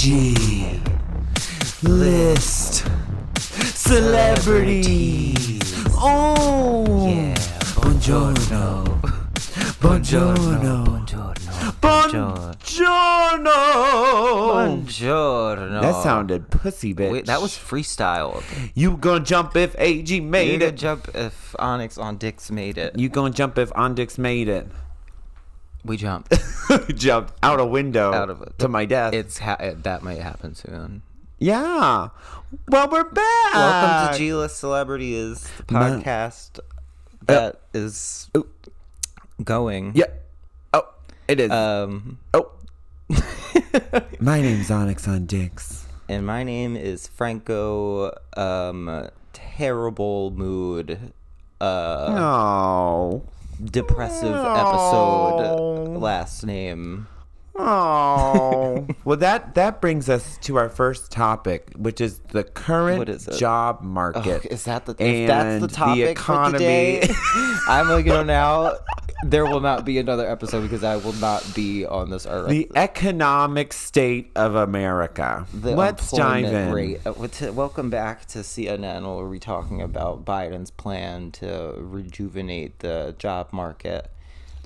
G list celebrities. Oh, Yeah. buongiorno, buongiorno, buongiorno. Buongiorno. That sounded pussy, bitch. Wait, that was freestyled. You gonna jump if AG made You it? jump if Onyx on Dix made it. You gonna jump if Ondix made it? We jumped Jumped out a window out of it to my death. that might happen soon. Yeah. Well, we're back. Welcome to G-List Celebrities, the podcast that is going. Yeah. Oh, it is. Oh. My name's Onyx on Dix. And my name is Franco. Terrible mood. Oh. Depressive episode. Last name. Oh. Well, that brings us to our first topic, which is the current job market. Is that the? And if that's the topic the economy. for today, I'm gonna go now. There will not be another episode because I will not be on this earth. The economic state of America. Let's dive in. Rate. Welcome back to CNN, where we'll be talking about Biden's plan to rejuvenate the job market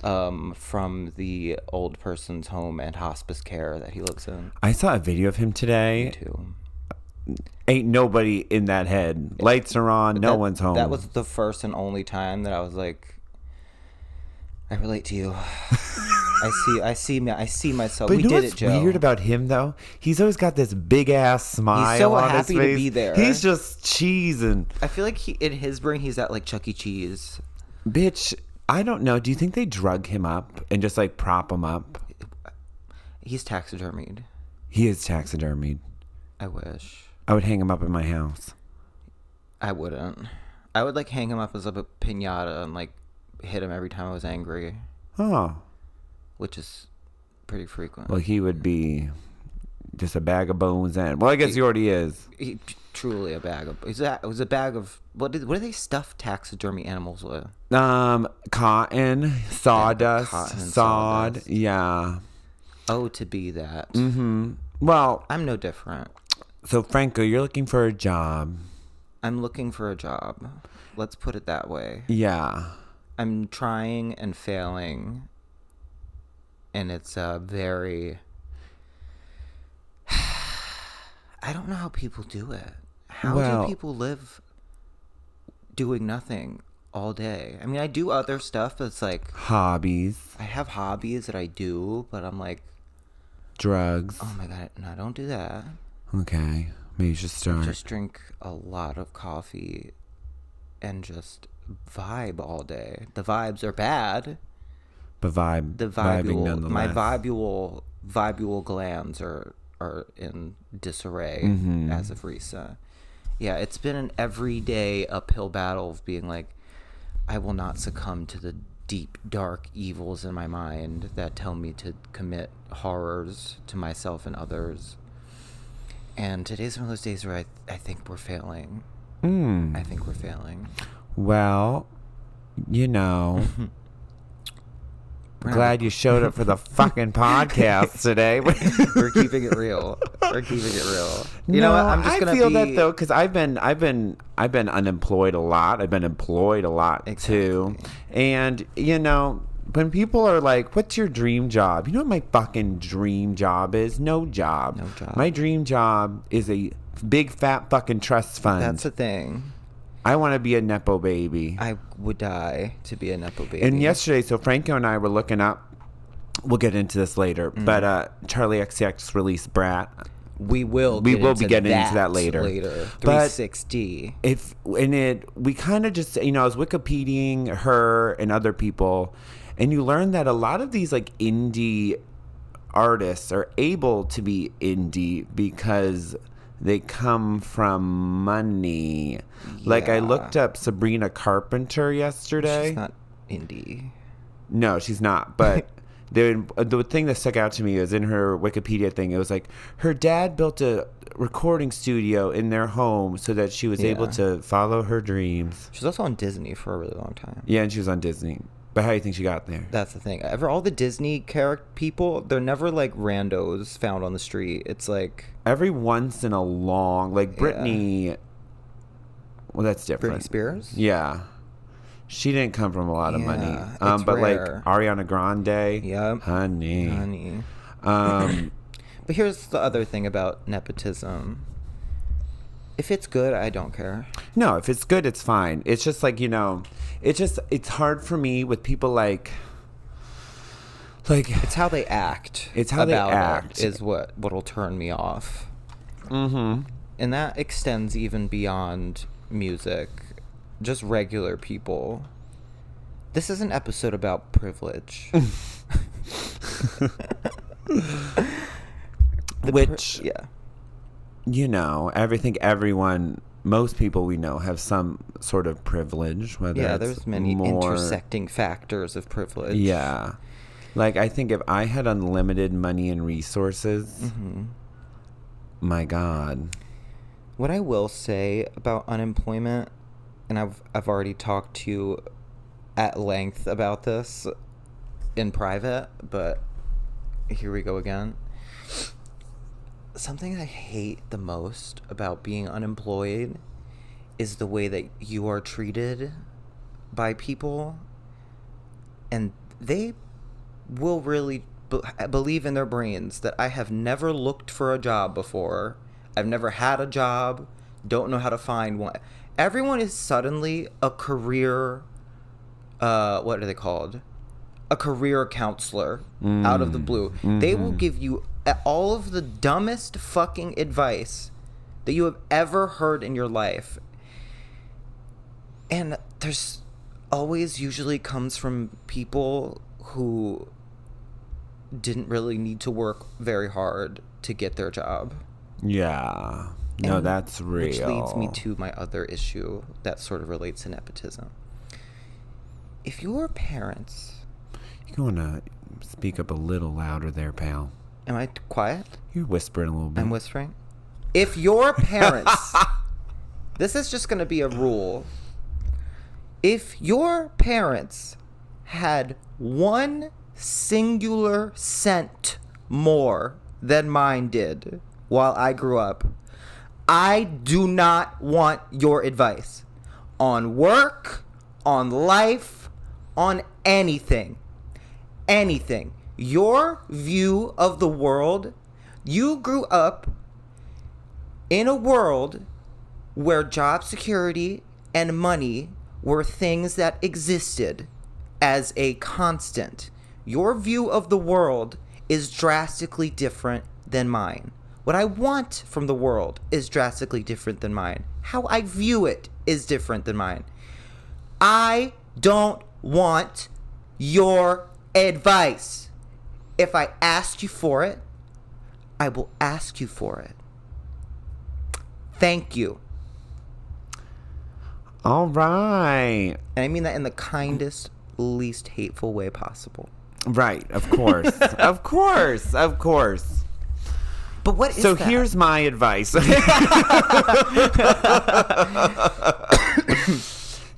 from the old person's home and hospice care that he lives in. I saw a video of him today. Me too. Ain't nobody in that head. Lights are on. No one's home. That was the first and only time that I was like, I relate to you. I see myself. But we you know did what's it, Joe. weird about him though? He's always got this big ass smile. He's so on happy his face. to be there. He's just cheesing. I feel like in his brain, he's at like Chuck E. Cheese. Bitch, I don't know. Do you think they drug him up and just like prop him up? He's taxidermied. He is taxidermied. I wish. I would hang him up in my house. I wouldn't. I would like hang him up as a piñata and like hit him every time I was angry. Oh. Which is pretty frequent. Well, he would be just a bag of bones and well, I guess he already is. He truly a bag of. It was a bag of what do they stuff taxidermy animals with? Cotton, sawdust, sawdust. Yeah. Oh, to be that. Mm-hmm. Well, I'm no different. So Franco, you're looking for a job. I'm looking for a job. Let's put it that way. Yeah. I'm trying and failing, and it's very. I don't know how people do it. How do people live doing nothing all day? I mean, I do other stuff that's like hobbies. I have hobbies that I do, but I'm like drugs. Oh my god, no, don't do that. Okay, maybe you should start. Just drink a lot of coffee and just vibe all day. The vibes are bad, but vibing nonetheless. My vibule glands are in disarray as of recent. Yeah, it's been an everyday uphill battle of being like, I will not succumb to the deep, dark evils in my mind that tell me to commit horrors to myself and others. And today's one of those days where I think we're failing. I think we're failing. Well, you know, glad you showed up for the fucking podcast today. We're keeping it real. You know what? I'm just gonna feel that though, because I've been unemployed a lot. I've been employed a lot too, and you know. When people are like, what's your dream job? You know what my fucking dream job is? No job. My dream job is a big fat fucking trust fund. That's the thing. I want to be a Nepo baby. I would die to be a Nepo baby. And yesterday, so Franco and I were looking up, we'll get into this later, but Charli XCX released BRAT. We will be getting into that later. 360. We kind of just, you know, I was Wikipediaing her and other people, and you learn that a lot of these like indie artists are able to be indie because they come from money. Yeah. Like I looked up Sabrina Carpenter yesterday. She's not indie. No, she's not. But the thing that stuck out to me is in her Wikipedia thing. It was like her dad built a recording studio in their home so that she was able to follow her dreams. She was also on Disney for a really long time. Yeah, and she was on Disney. But how do you think she got there? That's the thing. All the Disney character people, they're never like randos found on the street. It's like every once in a long, like Britney. Yeah. Well, that's different. Britney Spears. Yeah, she didn't come from a lot of money. But rare. Like Ariana Grande. Yep. Honey. But here's the other thing about nepotism. If it's good, I don't care. No, if it's good, it's fine. It's just like, it's hard for me with people like it's how they act. It's how they act is what'll turn me off. Mm-hmm. And that extends even beyond music, just regular people. This is an episode about privilege. Most people we know have some sort of privilege. There's many intersecting factors of privilege. Yeah. Like, I think if I had unlimited money and resources, my God. What I will say about unemployment, and I've already talked to you at length about this in private, but here we go again. Something I hate the most about being unemployed is the way that you are treated by people, and they will really believe in their brains that I have never looked for a job before. I've never had a job, don't know how to find one. Everyone is suddenly a career, what are they called? A career counselor out of the blue. Mm-hmm. They will give you all of the dumbest fucking advice that you have ever heard in your life. And there's always usually comes from people who didn't really need to work very hard to get their job. Yeah. No, that's real. Which leads me to my other issue that sort of relates to nepotism. If your parents... You want to speak up a little louder there, pal. Am I quiet? You're whispering a little bit. I'm whispering? If your parents... This is just going to be a rule. If your parents had 1 singular cent more than mine did while I grew up, I do not want your advice on work, on life, on anything. Anything. Your view of the world, you grew up in a world where job security and money were things that existed as a constant. Your view of the world is drastically different than mine. What I want from the world is drastically different than mine. How I view it is different than mine. I don't want your advice. If I asked you for it, I will ask you for it. Thank you. All right. And I mean that in the kindest, least hateful way possible. Right, of course. Of course. But what is so that? Here's my advice.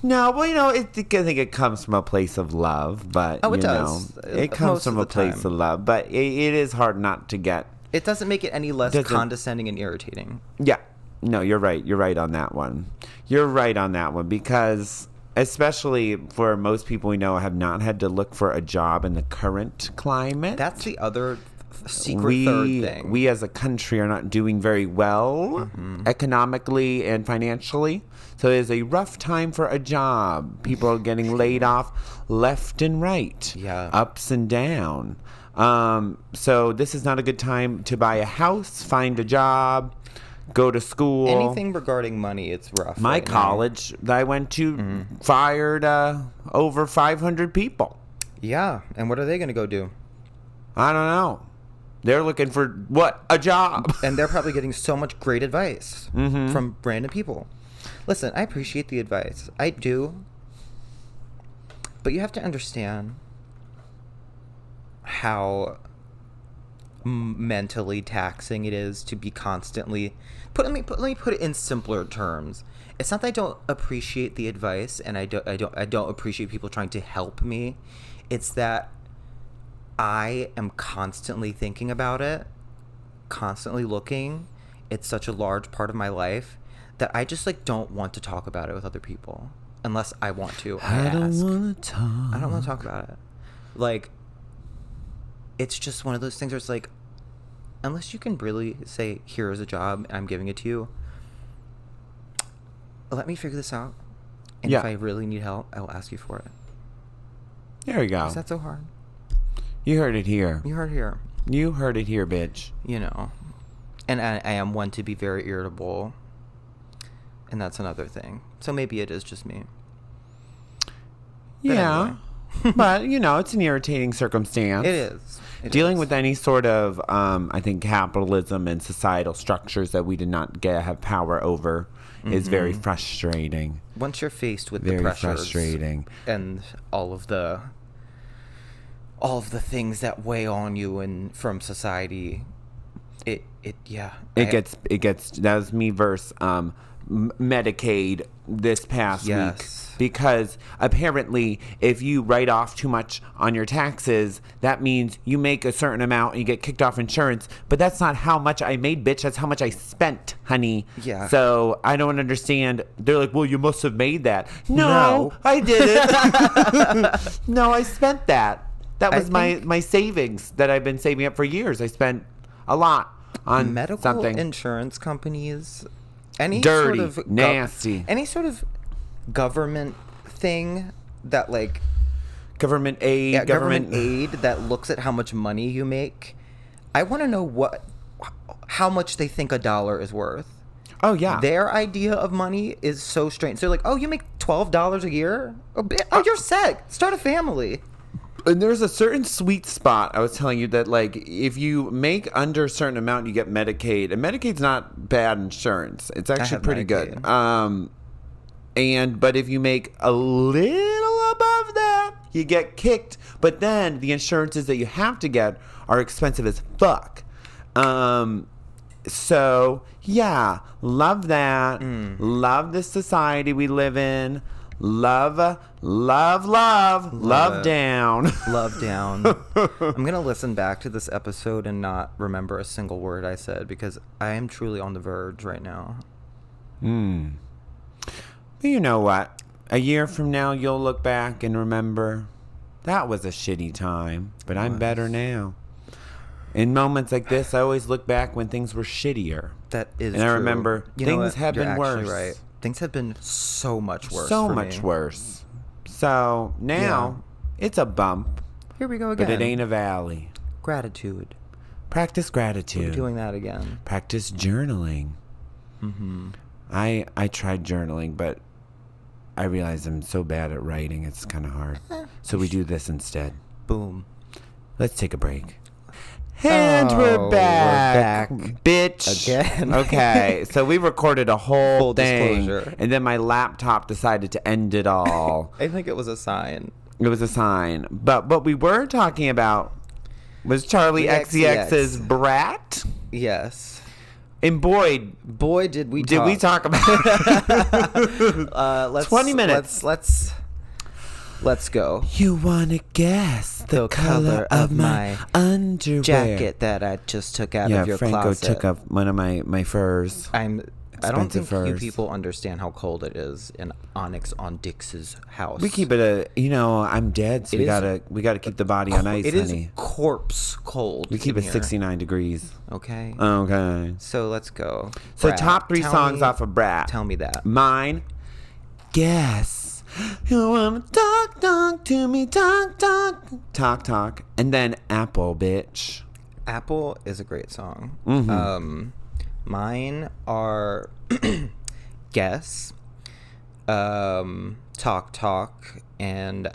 No, well, I think it comes from a place of love, but it does. It comes from a place of love, but it is hard not to get. It doesn't make it any less condescending and irritating. Yeah, no, you're right. You're right on that one. Because especially for most people we know have not had to look for a job in the current climate. That's the other third thing. We as a country are not doing very well economically and financially. So it is a rough time for a job. People are getting laid off left and right. Yeah. Ups and down. So this is not a good time to buy a house, find a job, go to school. Anything regarding money, it's rough. My college that I went to fired over 500 people. Yeah. And what are they going to go do? I don't know. They're looking for, what? A job. And they're probably getting so much great advice from random people. Listen, I appreciate the advice. I do. But you have to understand how mentally taxing it is to be constantly let me put it in simpler terms. It's not that I don't appreciate the advice, and I don't appreciate people trying to help me. It's that I am constantly thinking about it, constantly looking. It's such a large part of my life that I just like don't want to talk about it with other people unless I want to. I don't want to talk. I don't want to talk about it. Like, it's just one of those things where it's like, unless you can really say, here is a job, I'm giving it to you, let me figure this out. And if I really need help, I will ask you for it. There you go. Is that so hard? You heard it here. You heard it here. You heard it here, bitch. You know. And I am one to be very irritable. And that's another thing. So maybe it is just me. Yeah. But, you know, it's an irritating circumstance. It is. Dealing with any sort of, I think, capitalism and societal structures that we did not have power over is very frustrating. Once you're faced with the pressures, frustrating, and all of the things that weigh on you and from society, it gets that was me versus Medicaid this past week. Because apparently if you write off too much on your taxes, that means you make a certain amount and you get kicked off insurance. But that's not how much I made, bitch. That's how much I spent, honey. Yeah. So I don't understand. They're like, well, you must have made that. No. I didn't. No, I spent that. That was my savings that I've been saving up for years. I spent a lot on medical something. Insurance companies, any dirty, sort of nasty, any sort of government thing that like government aid that looks at how much money you make. I want to know how much they think a dollar is worth. Oh yeah, their idea of money is so strange. So they're like, oh, you make $12 a year? Oh, you're set. Start a family. And there's a certain sweet spot. I was telling you that, like, if you make under a certain amount, you get Medicaid. And Medicaid's not bad insurance. It's actually pretty good. But if you make a little above that, you get kicked. But then the insurances that you have to get are expensive as fuck. So, yeah, love that. Love this society we live in. Love down. Love down. I'm going to listen back to this episode and not remember a single word I said because I am truly on the verge right now. You know what? A year from now, you'll look back and remember that was a shitty time, but I'm better now. In moments like this, I always look back when things were shittier. That is true. And I remember things have been worse. Right. Things have been so much worse. Worse. So now it's a bump. Here we go again. But it ain't a valley. Gratitude. Practice gratitude. We're doing that again. Practice journaling. I tried journaling, but I realized I'm so bad at writing. It's kind of hard. So we do this instead. Boom. Let's take a break. And we're back, bitch. Again. Okay, so we recorded a whole Full thing, disclosure. And then my laptop decided to end it all. I think it was a sign. It was a sign. But what we were talking about was Charli XCX's BRAT. Yes. And boy, did we talk about it. 20 minutes. Let's go. You want to guess the color of my underwear? Jacket that I just took out of your Franco closet. took off one of my furs. I don't think furs. you people understand how cold it is in Onyx on Dix's house. We keep it I'm dead, so we gotta keep the body on ice, honey. It is corpse cold. We keep it 69 degrees. Okay. So let's go. So BRAT. Top 3 songs off of BRAT. Tell me that. Mine. Guess. You wanna talk to me, talk, and then Apple, bitch. Apple is a great song. Mine are Guess, Talk, and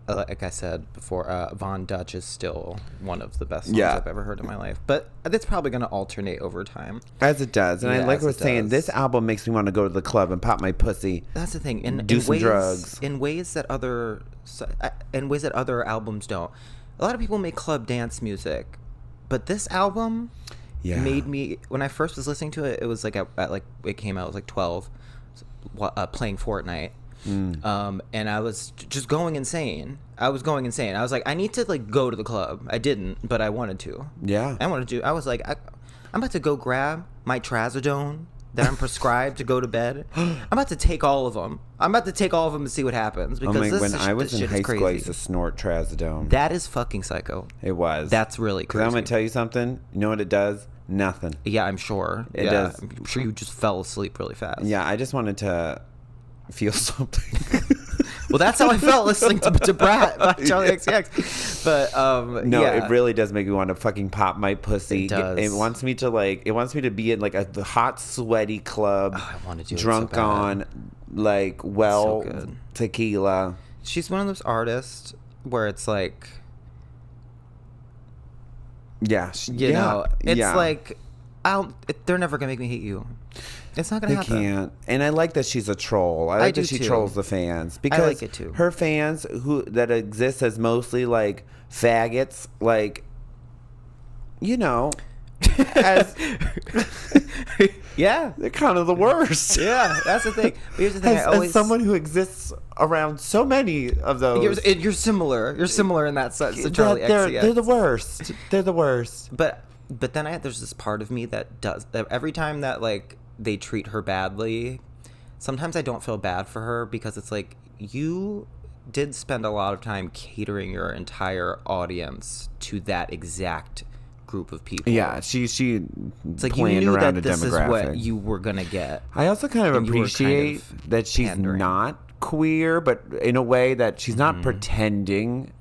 like I said before, Von Dutch is still one of the best songs I've ever heard in my life. But it's probably going to alternate over time. As it does. And I like what I was saying, this album makes me want to go to the club and pop my pussy. That's the thing. Do some drugs. In ways that other albums don't. A lot of people make club dance music, But this album made me, when I first was listening to it, it was like at like it came out, it was like 12, playing Fortnite. And I was just going insane. I was like, I need to like go to the club. I didn't, but I wanted to. Yeah. I was like, I'm about to go grab my trazodone that I'm prescribed to go to bed. I'm about to take all of them. And see what happens. Because when I was in high school, I used to snort trazodone. That is fucking psycho. It was. That's really crazy. Because I'm going to tell you something. You know what it does? Nothing. Yeah, I'm sure. It does. I'm sure you just fell asleep really fast. Yeah, I just wanted to feel something. Well, that's how I felt listening to Brat by Charli XCX. But no, it really does make me want to fucking pop my pussy. It does. It wants me to be in like a hot, sweaty club. Oh, I want to do drunk it so on like tequila. She's one of those artists where it's like, you know, it's like, they're never gonna make me hate you. It's not gonna happen. They can't. And I like that she's a troll. I like that she trolls the fans because I like it too. Her fans that exist as mostly like faggots, like, you know, as yeah, they're kind of the worst. Yeah, that's the thing. But here's the thing: as someone who exists around so many of those, you're similar. You're similar in that sense to Charli XCX. They're the worst. They're the worst. But then there's this part of me that every time that like they treat her badly, sometimes I don't feel bad for her because it's like, you did spend a lot of time catering your entire audience to that exact group of people. Yeah, she it's like you knew that this is what you were gonna get. I also kind of appreciate that she's pandering. Not queer, but in a way that she's not pretending.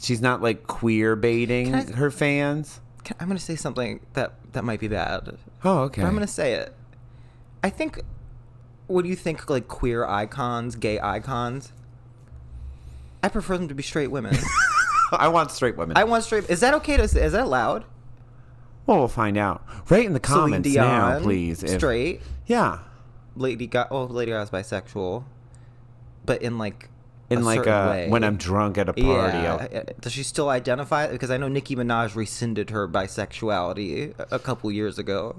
She's not like queer baiting her fans. I'm gonna say something that might be bad. Oh, okay. But I'm gonna say it. I think, what do you think, like, queer icons, gay icons? I prefer them to be straight women. I want straight women. Is that okay is that allowed? Well, we'll find out. Write in the comments now, please. Straight. Yeah. Lady Gaga's bisexual, but in like way. When I'm drunk at a party. Yeah. Does she still identify? Because I know Nicki Minaj rescinded her bisexuality a couple years ago.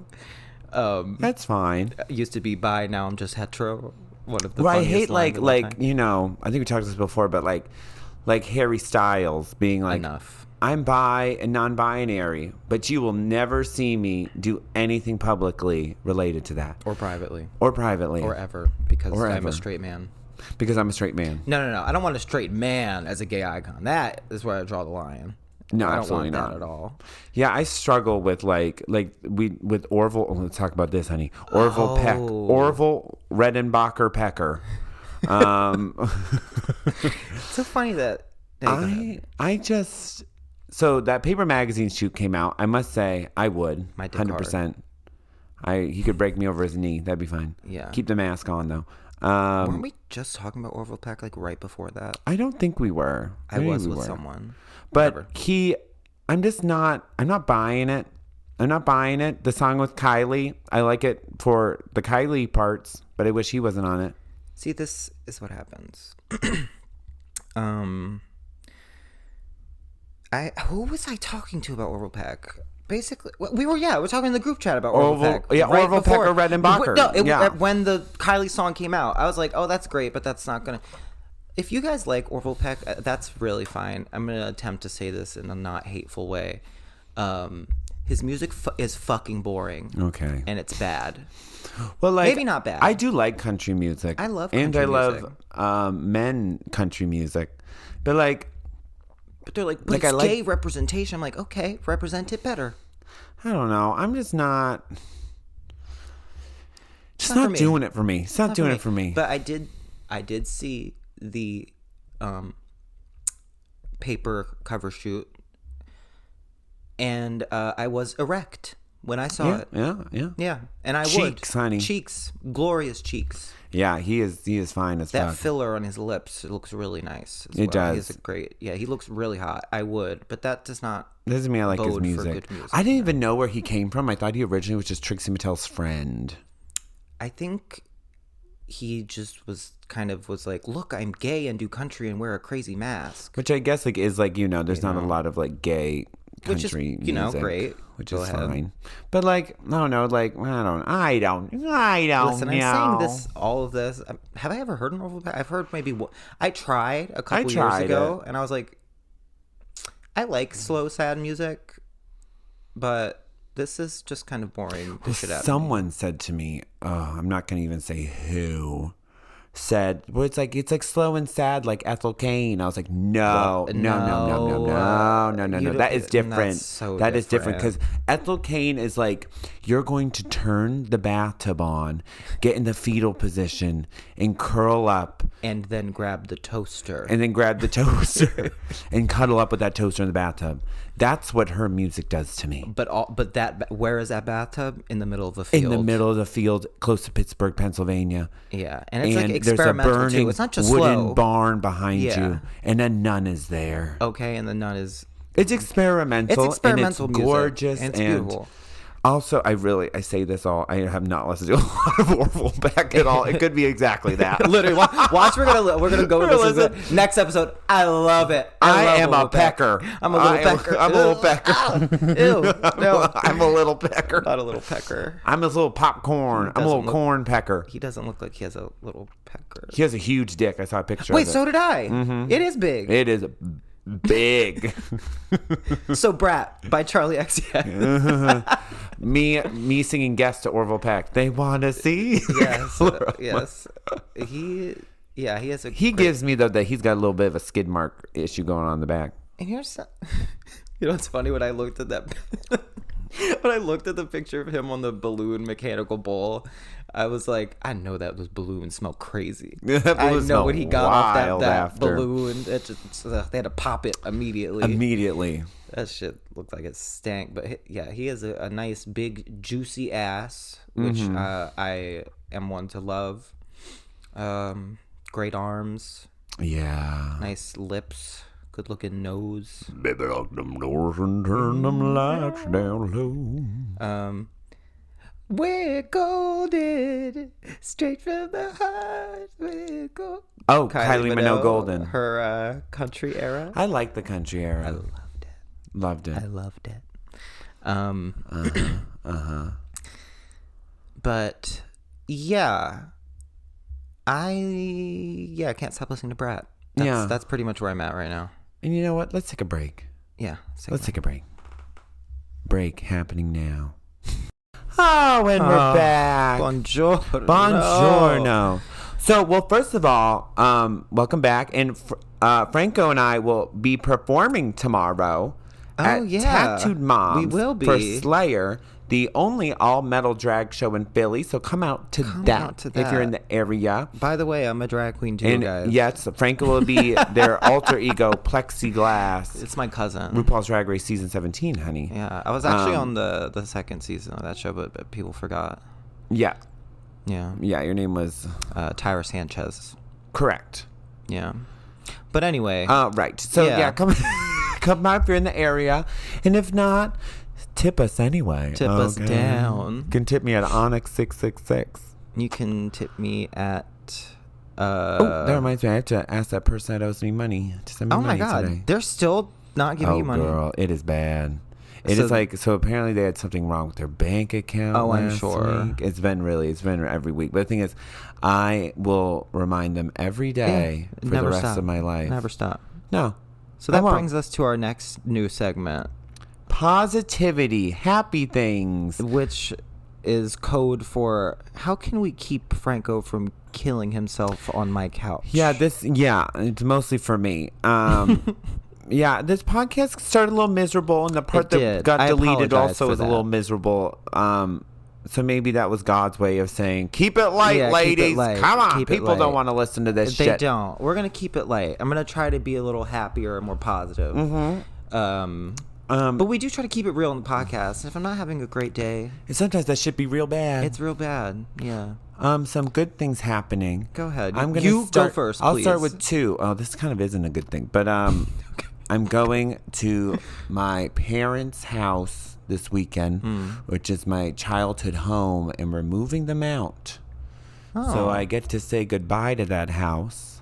That's fine. Used to be bi, now I'm just hetero. One of the I hate like you know, I think we talked about this before, but like Harry Styles being like, enough. I'm bi and non-binary, but you will never see me do anything publicly related to that, or privately, or ever, because I'm a straight man. Because I'm a straight man. No. I don't want a straight man as a gay icon. That is where I draw the line. No, I don't absolutely want not that at all. Yeah, I struggle with with Orville. Oh, let's talk about this, honey. Orville Redenbacher Pecker. It's so funny that so that Paper Magazine shoot came out. I must say, I would 100%. He could break me over his knee. That'd be fine. Yeah. Keep the mask on though. Weren't we just talking about Orville Peck like right before that? I don't think we were. I was with someone. But I'm not buying it. I'm not buying it. The song with Kylie, I like it for the Kylie parts, but I wish he wasn't on it. See, this is what happens. Who was I talking to about Orville Peck? Basically, we're talking in the group chat about Orville Peck. Yeah, right Orville Peck or Redenbacher. When the Kylie song came out, I was like, oh, that's great, but that's not gonna. If you guys like Orville Peck, that's really fine. I'm gonna attempt to say this in a not hateful way. His music is fucking boring. Okay, and it's bad. Well, like, maybe not bad. I do like country music. I love country music. Love men country music, but they're like, but it's gay representation. I'm like, okay, represent it better. I don't know. I'm just not doing it for me. It's not doing it for me. But I did see the paper cover shoot, and I was erect when I saw it. Yeah. And I cheeks, honey. Cheeks, glorious cheeks. Yeah, he is fine as fuck. That filler on his lips, it looks really nice. It does. He's great. Yeah, he looks really hot. I would, but that doesn't mean I like his music. Good music. I didn't even know where he came from. I thought he originally was just Trixie Mattel's friend. I think he just was like, look, I'm gay and do country and wear a crazy mask. Which I guess is there's not a lot of like gay country music, great. Which is fine. But like, I don't know. Like, I don't Listen, know. I'm saying this, all of this. Have I ever heard an Orville Peck? I've heard maybe I tried a couple years ago, and I was like, I like slow, sad music, but this is just kind of boring. Someone said to me, I'm not going to even say who, said, well, it's like slow and sad like Ethel Cain. I was like, no. That is different. That is different because Ethel Cain is like, you're going to turn the bathtub on, get in the fetal position, and curl up, and then grab the toaster, and cuddle up with that toaster in the bathtub. That's what her music does to me. But where is that bathtub? In the middle of a field. In the middle of the field, close to Pittsburgh, Pennsylvania. Yeah, and it's like experimental there's a burning too. It's not just wooden slow. barn behind you, and a nun is there. Okay, and the nun is. It's experimental. It's experimental and it's music, gorgeous and it's beautiful. Also, I say this all. I have not listened to a lot of Orville Peck at all. It could be exactly that. Literally, watch. We're gonna go with this next episode. I love it. I am a pecker. I'm a little pecker. I'm a little pecker. Ew. No, I'm a little pecker. Not a little pecker. I'm a little popcorn. I'm a little corn pecker. He doesn't look like he has a little pecker. He has a huge dick. I saw a picture. Wait, of it. so did I. Mm-hmm. It is big. It is big. So BRAT by Charli XCX. Me singing guest to Orville Peck. They want to see. Yes. Yes. He has a. He gives me though that he's got a little bit of a skid mark issue going on in the back. And here's, it's funny when I looked at that. When I looked at the picture of him on the balloon mechanical bull, I was like, I know that those balloons smell crazy. I know when he got off that balloon, they had to pop it immediately. That shit looked like it stank. But yeah, he has a nice big juicy ass, which I am one to love. Great arms. Yeah. Nice lips. Good looking nose. Baby, lock them doors and turn them lights down low. We're golden, straight from the heart. We're golden. Oh, Kylie Minogue Golden. Her country era. I like the country era. I loved it. I loved it. But yeah, I can't stop listening to BRAT. That's pretty much where I'm at right now. And you know what? Let's take a break. Yeah. Let's take a break. Break happening now. Oh, and we're back. Buongiorno. So, well, first of all, welcome back. And Franco and I will be performing tomorrow at Tattooed Moms. We will be. For Slayer, the only all-metal drag show in Philly. So come out to that if you're in the area. By the way, I'm a drag queen too, guys. Yes, Franco will be their alter ego, Plexiglass. It's my cousin. RuPaul's Drag Race Season 17, honey. Yeah, I was actually on the second season of that show, but people forgot. Yeah. Yeah. Yeah, your name was? Tyra Sanchez. Correct. Yeah. But anyway. Right. So, come out if you're in the area. And if not, tip us anyway. Tip us down. You can tip me at Onyx 666. You can tip me at... that reminds me. I have to ask that person that owes me money to send me money today. Oh, my God. They're still not giving you money. Oh, girl. It is bad. It is like, so apparently they had something wrong with their bank account. Oh, I'm sure. Week. It's been every week. But the thing is, I will remind them every day for the rest of my life. Never stop. No. So that brings us to our next new segment. Positivity, happy things. Which is code for how can we keep Franco from killing himself on my couch? It's mostly for me. Yeah, this podcast started a little miserable, and the part that got deleted also was a little miserable. So maybe that was God's way of saying, keep it light, ladies. Keep it light. Come on. People don't want to listen to this shit. They don't. We're going to keep it light. I'm going to try to be a little happier and more positive. But we do try to keep it real in the podcast. If I'm not having a great day... And sometimes that shit be real bad. It's real bad, yeah. Some good things happening. Go ahead. You go first, please. I'll start with two. Oh, this kind of isn't a good thing. But okay. I'm going to my parents' house this weekend, which is my childhood home, and we're moving them out. Oh. So I get to say goodbye to that house.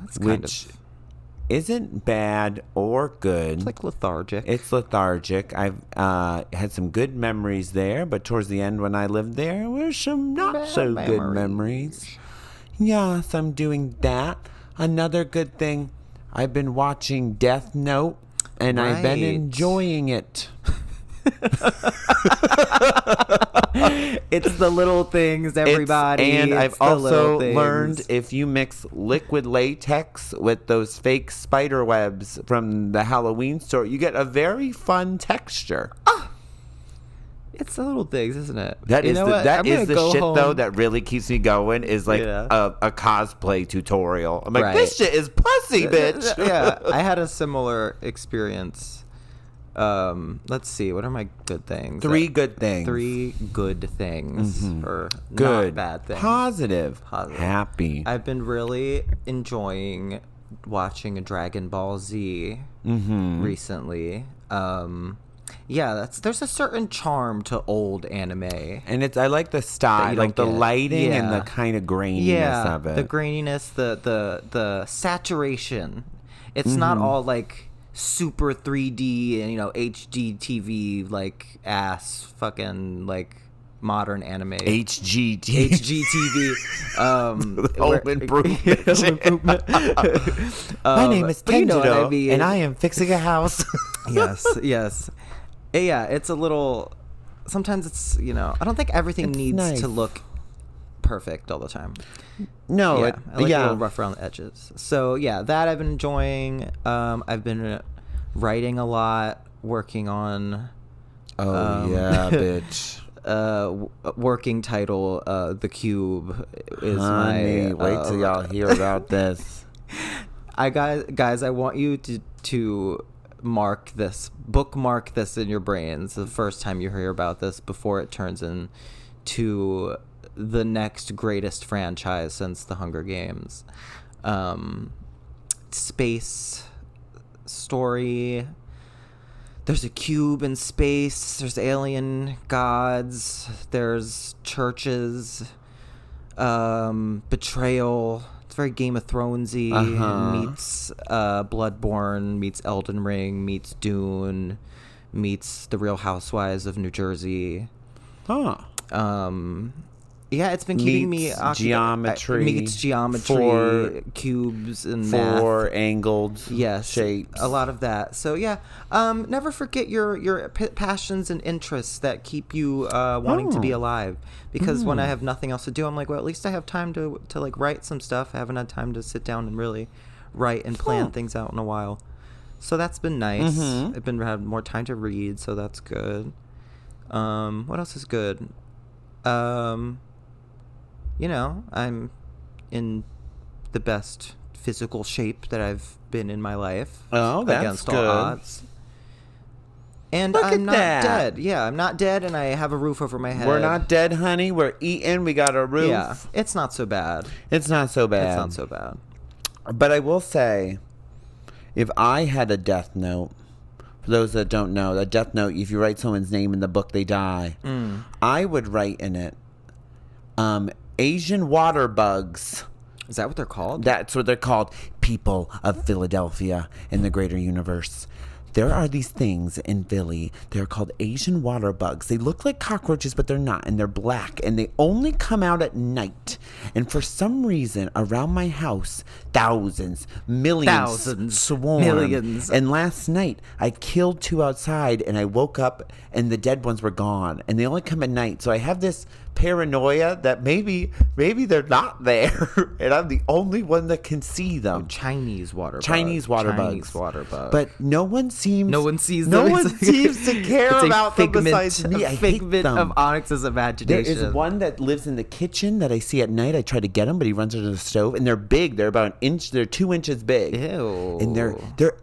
That's kind of isn't bad or good. It's like lethargic. It's lethargic. I've had some good memories there, but towards the end when I lived there were some not so good memories. Yes, I'm doing that. Another good thing, I've been watching Death Note, and I've been enjoying it. It's the little things, everybody. And I've also learned if you mix liquid latex with those fake spider webs from the Halloween store, you get a very fun texture. It's the little things, isn't it? That is the shit though that really keeps me going is like a cosplay tutorial. I'm like, this shit is pussy, bitch. Yeah, I had a similar experience. Let's see. What are my good things? 3 good things. 3 good things. Or good. Not bad things. Positive. Happy. I've been really enjoying watching a Dragon Ball Z recently. There's a certain charm to old anime. And I like the style, like the lighting and the kind of graininess of it. The graininess, the saturation. It's not all like super 3D and HD TV like ass fucking like modern anime. HGTV. Home improvement. My name is Tenjiro, and I am fixing a house. Yes. Yeah, it's a little. Sometimes it's I don't think everything needs to look perfect all the time. No, I like a little rough around the edges. So that I've been enjoying. I've been writing a lot, working on. Bitch. Working title, The Cube is Honey, wait till y'all hear about this. Guys, I want you to bookmark this in your brains the first time you hear about this before it turns into the next greatest franchise since the Hunger Games. Space story. There's a cube in space. There's alien gods. There's churches. Betrayal. It's very Game of Thronesy. Meets Bloodborne. Meets Elden Ring. Meets Dune. Meets The Real Housewives of New Jersey. It's been keeping me geometry. Meets geometry, cubes and math. 4 angled shapes. A lot of that. So never forget your passions and interests that keep you wanting to be alive. Because when I have nothing else to do, I'm like, well, at least I have time to like write some stuff. I haven't had time to sit down and really write and plan things out in a while. So that's been nice. I've had more time to read, so that's good. What else is good? I'm in the best physical shape that I've been in my life. Oh, that's against good. All odds. And I'm not dead. Yeah, I'm not dead, and I have a roof over my head. We're not dead, honey. We're eating. We got a roof. Yeah, it's not so bad. It's not so bad. But I will say, if I had a death note, for those that don't know, a death note, if you write someone's name in the book, they die. I would write in it, Asian water bugs. Is that what they're called? That's what they're called. People of Philadelphia and the greater universe. There are these things in Philly. They're called Asian water bugs. They look like cockroaches, but they're not. And they're black. And they only come out at night. And for some reason, around my house, millions swarm. Millions. And last night, I killed 2 outside. And I woke up, and the dead ones were gone. And they only come at night. So I have this paranoia that maybe they're not there. And I'm the only one that can see them. Chinese water bugs. But no one seems to care about them besides me. I figment of Onyx's imagination. There is one that lives in the kitchen that I see at night. I try to get him, but he runs under the stove, and they're big. They're about an inch. They're 2 inches big. Ew. And they're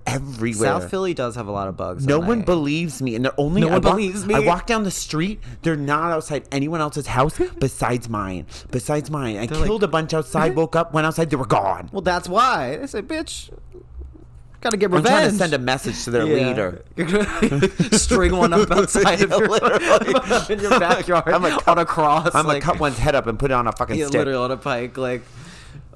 everywhere. South Philly does have a lot of bugs. No one believes me, and they're only. No one believes me. I walk down the street. They're not outside anyone else's house besides mine. I killed a bunch outside. Woke up, went outside. They were gone. Well, that's why. I said, bitch. Gotta get revenge. I'm trying to send a message to their leader. String one up outside of in your backyard on a cross. I'm gonna cut one's head up and put it on a fucking stick. Literally on a pike. Like,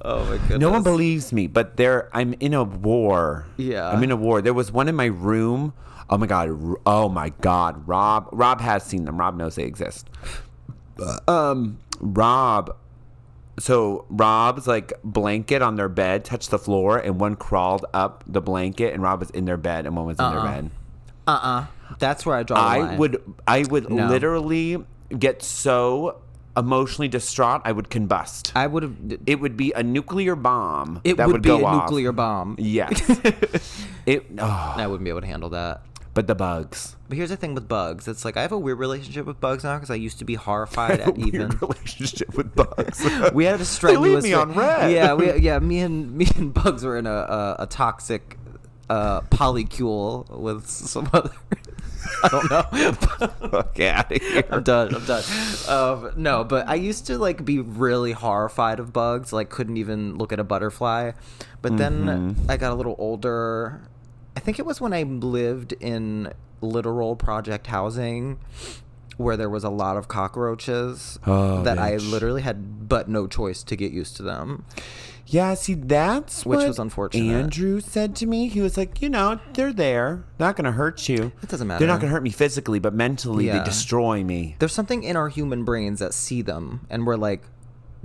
Oh my goodness. No one believes me, but I'm in a war. Yeah. I'm in a war. There was one in my room. Oh my god. Rob has seen them. Rob knows they exist. Rob's like blanket on their bed touched the floor, and one crawled up the blanket, and Rob was in their bed, and one was in their bed. That's where I draw the line. I would literally get so emotionally distraught, I would combust. It would be a nuclear bomb. That would be a nuclear bomb. Yes. I wouldn't be able to handle that. But the bugs. But here's the thing with bugs. It's like I have a weird relationship with bugs now because I used to be horrified at weird relationship with bugs. We had a strenuous. They leave me on red. Yeah. Me and bugs were in a toxic polycule with some other. I don't know. Fuck out of here. I'm done. No, but I used to like be really horrified of bugs. Like couldn't even look at a butterfly. But then I got a little older. I think it was when I lived in literal project housing where there was a lot of cockroaches that I literally had but no choice to get used to them. Yeah, see, that's which what was unfortunate. Andrew said to me. He was like, they're there. They're not going to hurt you. It doesn't matter. They're not going to hurt me physically, but mentally they destroy me. There's something in our human brains that see them, and we're like,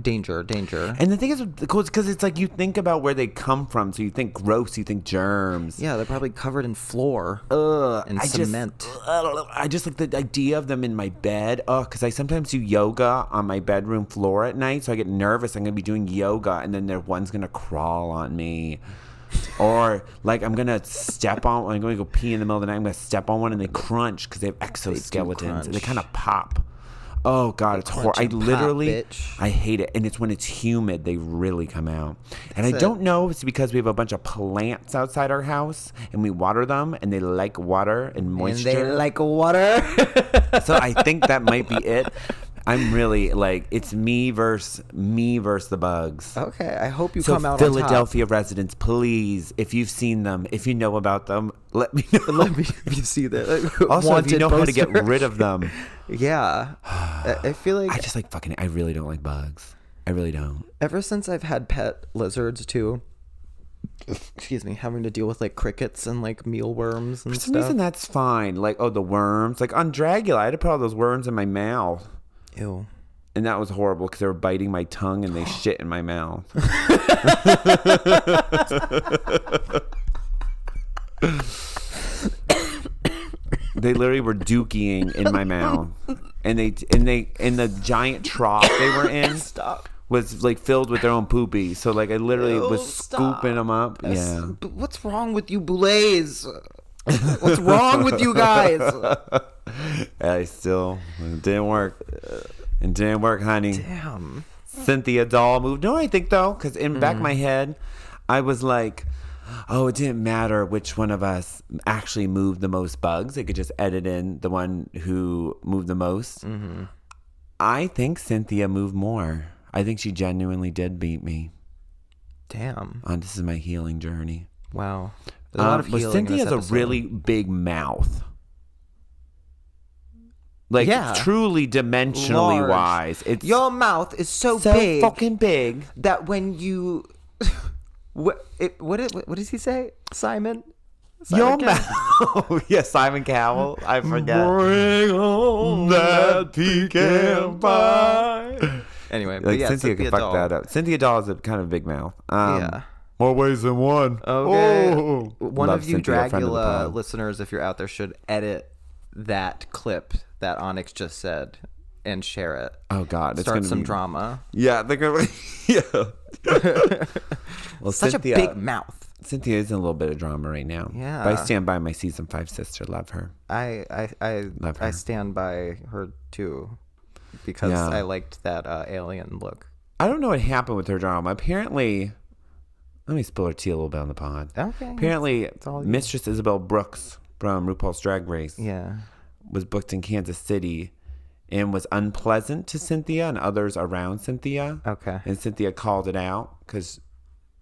danger. And the thing is, because it's like you think about where they come from, so you think gross, you think germs. Yeah, they're probably covered in floor and cement. I just like the idea of them in my bed. Because I sometimes do yoga on my bedroom floor at night, so I get nervous. I'm going to be doing yoga, and then one's going to crawl on me. Or like I'm going to step on, I'm going to go pee in the middle of the night, I'm going to step on one, and they crunch because they have exoskeletons. They kind of pop. Oh God, it's horrible. I literally, I hate it. And it's when it's humid, they really come out. And I don't know if it's because we have a bunch of plants outside our house and we water them and they like water and moisture. And they like water. So I think that might be it. I'm really like, it's me versus the bugs. Okay, I hope you come out on top. Philadelphia residents, please, if you've seen them, if you know about them, let me know. Let me if you see that. Also, if you know how to get rid of them. Yeah. I feel like... I just like fucking... I really don't like bugs. I really don't. Ever since I've had pet lizards, too, excuse me, having to deal with, like, crickets and, like, mealworms and stuff. For some reason, that's fine. Like, the worms. Like, on Dragula, I had to put all those worms in my mouth. Ew. And that was horrible because they were biting my tongue and they shit in my mouth. They literally were dookying in my mouth, and the giant trough they were in was like filled with their own poopy. So like I literally was scooping them up. Yeah. What's wrong with you, boulets? What's wrong with you guys? It didn't work. It didn't work, honey. Damn. Cynthia doll moved. No, I think though, because in the back of my head, I was like, oh, it didn't matter which one of us actually moved the most bugs. They could just edit in the one who moved the most. Mm-hmm. I think Cynthia moved more. I think she genuinely did beat me. Damn. This is my healing journey. Wow. There's a lot of healing. But Cynthia has a really big mouth. Like, truly dimensionally wise. Your mouth is so big. Fucking big. That when you... What does he say? Simon your mouth. Yeah, Simon Cowell. I forget. Bring on that pecan pie. Anyway, like Cynthia could fuck that up. Cynthia Doll is a kind of big mouth. Yeah. More ways than one. Okay. Oh. One of you Dragula listeners, if you're out there, should edit that clip that Onyx just said and share it. Oh God, it's gonna some drama. Yeah, they're gonna. Yeah. Well, such a big mouth. Cynthia is in a little bit of drama right now. Yeah. But I stand by my season 5 sister. Love her. I love her. I stand by her too, because I liked that alien look. I don't know what happened with her drama. Apparently, let me spill her tea a little bit on the pod. Okay. Apparently, Mistress Isabel Brooks from RuPaul's Drag Race was booked in Kansas City and was unpleasant to Cynthia and others around Cynthia. Okay. And Cynthia called it out because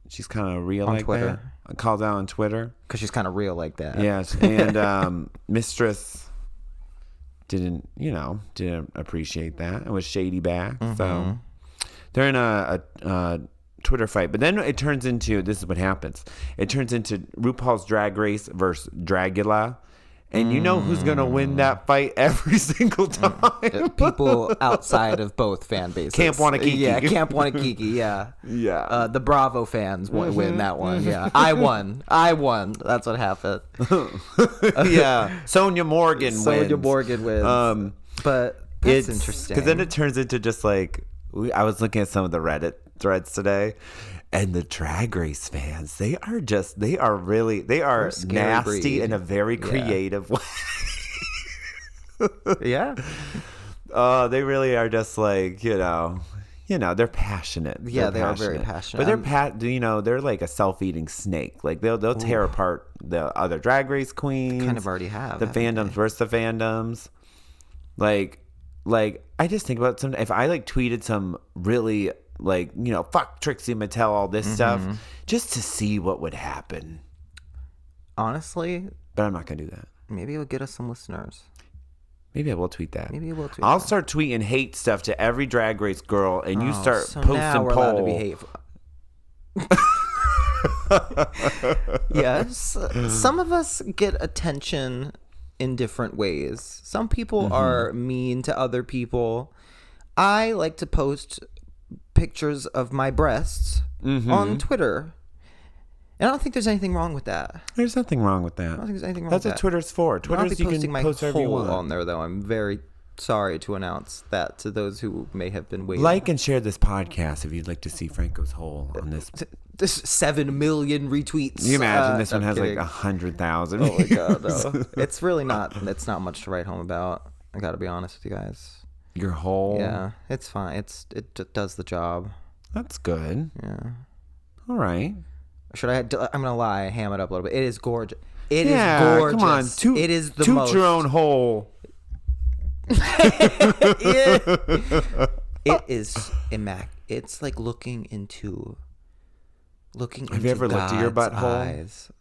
she's kind of real on like Twitter. That. Called out on Twitter. Because she's kind of real like that. Yes. And Mistress didn't appreciate that and was shady back. Mm-hmm. So they're in Twitter fight. But then it turns into, this is what happens. It turns into RuPaul's Drag Race versus Dragula. And you know who's going to win that fight every single time? People outside of both fan bases. Camp Wanakiki. Yeah, Camp Wanakiki, yeah. Yeah. The Bravo fans win that one, yeah. I won. That's what happened. Yeah. Sonia Morgan wins. But that's interesting. Because then it turns into just like, I was looking at some of the Reddit threads today. And the Drag Race fans, they are nasty breed. In a very creative way. Yeah. They really are just like, they're passionate. Yeah, they are very passionate. But they're like a self-eating snake. Like they'll tear apart the other Drag Race queens. Kind of already have. The fandoms versus the fandoms. Like I just think about if I like tweeted some really fuck Trixie Mattel, all this stuff, just to see what would happen. Honestly. But I'm not going to do that. Maybe it'll get us some listeners. Maybe I will tweet that. I'll start tweeting hate stuff to every Drag Race girl, and you start posting now we're allowed to be hateful. Yes. Some of us get attention in different ways. Some people are mean to other people. I like to post pictures of my breasts on Twitter. And I don't think there's anything wrong with that. There's nothing wrong with that. I don't think there's anything wrong with that. That's what Twitter's for. Twitter's, you can post whatever you want. On there, though. I'm very sorry to announce that to those who may have been waiting. Like and share this podcast if you'd like to see Franco's hole on this. This 7 million retweets. Can you imagine this one has like 100,000? Oh my God, no. It's really not. It's not much to write home about. I got to be honest with you guys. Your hole? Yeah, it's fine. It does the job. That's good. Yeah. All right. I'm gonna lie, ham it up a little bit. It is gorgeous. It is gorgeous. Come on, it is the toot most. Your own hole. It is immaculate. It's like looking into. Have you ever looked at your butthole? Eyes.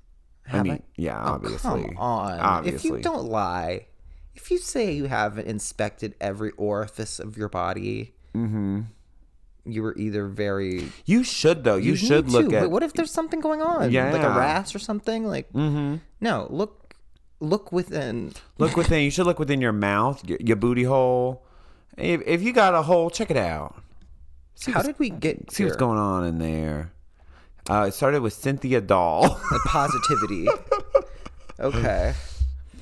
Yeah, obviously. Come on. Obviously. If you don't lie, if you say you haven't inspected every orifice of your body, you were either very. You should though. You should look at. But what if there's something going on? Yeah. Like a rash or something. Like. No. Look within. Look within. You should look within your mouth, your booty hole. If you got a hole, check it out. How did we get? See what's going on in there. It started with Cynthia Doll. Positivity. Okay.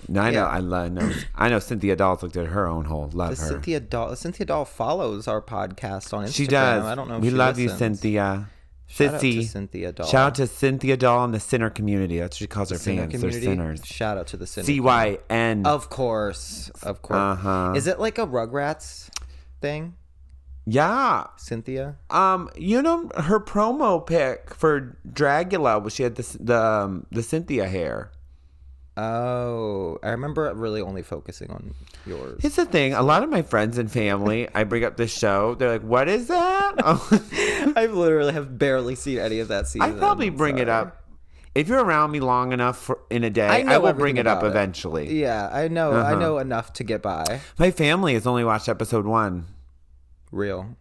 No, I know Cynthia Doll's looked at her own hole. Love her. Cynthia Doll follows our podcast on Instagram. She does. I don't know if we she love listens. You, Cynthia. Shout out to Cynthia Doll. Shout out to Cynthia Doll and the Sinner community. That's what she calls her fans. They're sinners. Shout out to the Sinner CYN. Of course. Is it like a Rugrats thing? Yeah. Cynthia? Her promo pic for Dragula, she had the Cynthia hair. Oh, I remember really only focusing on yours. Here's the thing. A lot of my friends and family, I bring up this show. They're like, what is that? I literally have barely seen any of that season. I probably bring it up. If you're around me long enough in a day, I will bring it up eventually. Yeah, I know. I know enough to get by. My family has only watched episode 1. Real.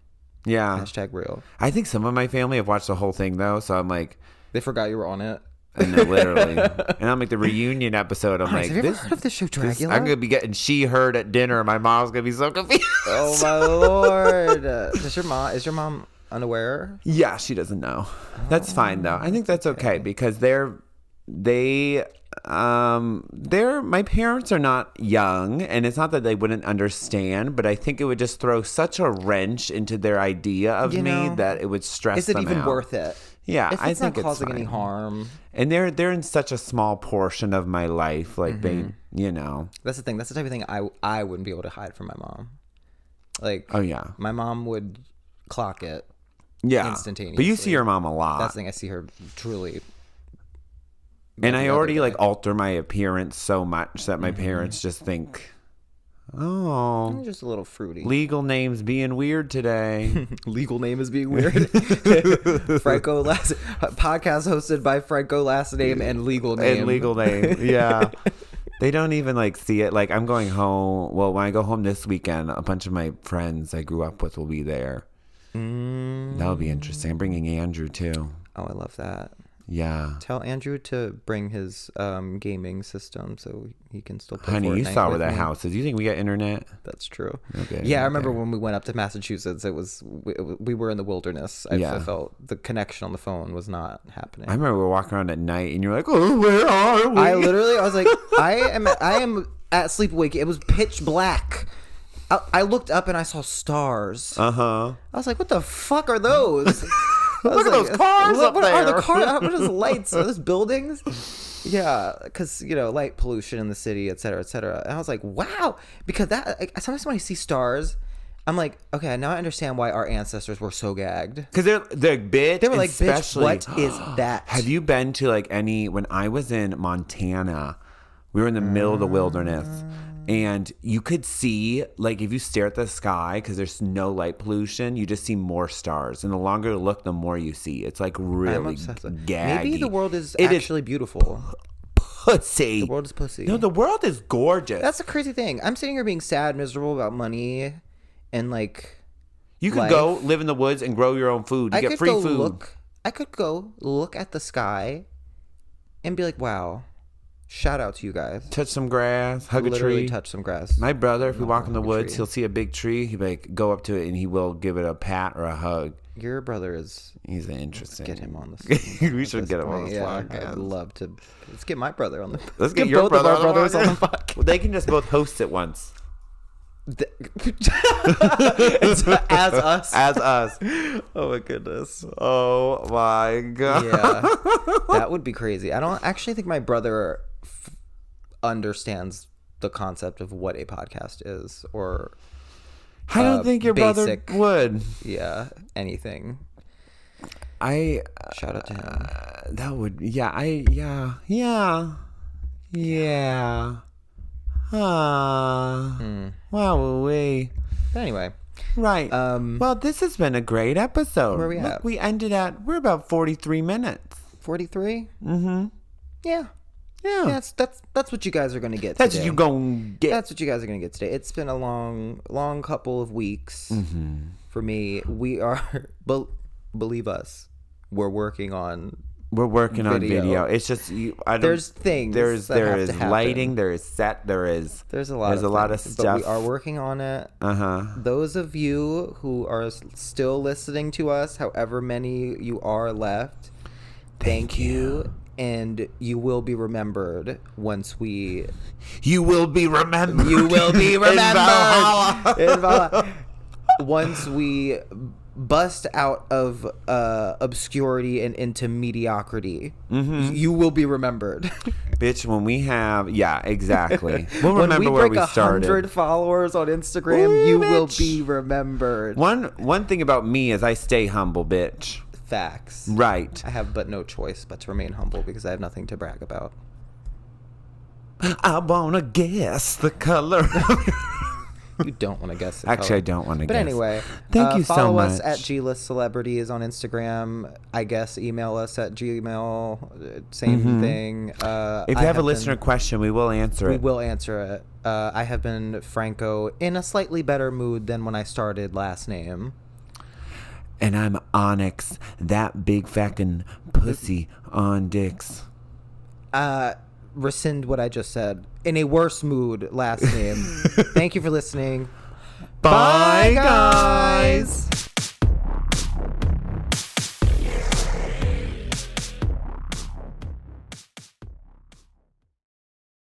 Yeah. #real. I think some of my family have watched the whole thing, though, so I'm like... They forgot you were on it. I know, literally. And I'm like, the reunion episode, I'm like... Have you ever heard of the show Dragula? I'm going to be getting she-heard at dinner. My mom's going to be so confused. Oh, my Lord. Is your mom unaware? Yeah, she doesn't know. That's fine, though. I think that's okay because my parents are not young, and it's not that they wouldn't understand, but I think it would just throw such a wrench into their idea of me that it would stress them out. Is it even worth it? Yeah, if it's not causing any harm. And they're in such a small portion of my life, like they, That's the thing. That's the type of thing I wouldn't be able to hide from my mom. Like, oh yeah, my mom would clock it. Yeah, instantaneously. But you see your mom a lot. That's the thing. I see her truly. And I already alter my appearance so much that my parents just think, oh, I'm just a little fruity. Legal name's being weird today. Legal name is being weird. Franco podcast hosted by Franco last name and legal name. And legal name. Yeah. They don't even see it. Like I'm going home. Well, when I go home this weekend, a bunch of my friends I grew up with will be there. That'll be interesting. I'm bringing Andrew too. Oh, I love that. Yeah. Tell Andrew to bring his gaming system so he can still play Honey, Fortnite you saw where with that me. house is. You think we got internet? That's true. Okay. Yeah, I remember when we went up to Massachusetts, we were in the wilderness. I felt the connection on the phone was not happening. I remember we were walking around at night and you're like, oh, where are we? I was like, I am at sleepaway. It was pitch black. I looked up and I saw stars. Uh-huh. I was like, what the fuck are those? Look at those cars up there. What are the cars? What are those lights? Are those buildings? Yeah, because, light pollution in the city, et cetera, et cetera. And I was like, wow. Because sometimes when I see stars, I'm like, okay, now I understand why our ancestors were so gagged. Because they're big. They were like, bitch, what is that? Have you been to when I was in Montana, we were in the middle of the wilderness. And you could see, if you stare at the sky, because there's no light pollution, you just see more stars. And the longer you look, the more you see. It's really gaggy. Maybe the world is actually beautiful. Pussy. The world is pussy. No, the world is gorgeous. That's the crazy thing. I'm sitting here being sad, miserable about money, and you could go live in the woods and grow your own food. You get free food. I could go look at the sky and be like, wow. Shout out to you guys. Touch some grass, hug a tree. Literally touch some grass. My brother, if we walk in the woods, he'll see a big tree. He'll go up to it and he will give it a pat or a hug. Your brother is... He's interesting. Let's get him on this. We should get him on this podcast. I'd love to. Let's get my brother on the... Let's get your brother both of our brothers on the podcast. Well, they can just both host it once. It's as us. As us. Oh my goodness. Oh my god. Yeah. That would be crazy. I don't actually think my brother understands the concept of what a podcast is, or I don't think your brother would. Yeah, anything. Shout out to him. That would Wow, But anyway. Right. Well, this has been a great episode. Where are we at? We ended we're about 43 minutes. 43? Mm-hmm. Yeah. Yeah. That's what you guys are going to get today. That's what you guys are going to get today. It's been a long couple of weeks for me. We are, believe us, we're working on video. It's just there's things. There is lighting. There is set. There's a lot of stuff. But we are working on it. Those of you who are still listening to us, however many you are left, thank you. And you will be remembered once we... You will be remembered. You will be remembered. In Valhalla. Once we bust out of obscurity and into mediocrity, you will be remembered. Bitch, when we have... Yeah, exactly. We'll remember where we started. When we break 100 followers on Instagram, you will be remembered. One thing about me is I stay humble, bitch. Facts. Right. I have but no choice but to remain humble because I have nothing to brag about. I want to guess the color. You don't want to guess the color. I don't want to guess. But anyway, thank you so much. Follow us at G-List Celebrities on Instagram. I guess email us at Gmail. Same thing. If you have a listener question, we will answer it. We will answer it. I have been Franco in a slightly better mood than when I started last name. And I'm Onyx, that big fucking pussy on dicks. Rescind what I just said. In a worse mood, last name. Thank you for listening. Bye, guys.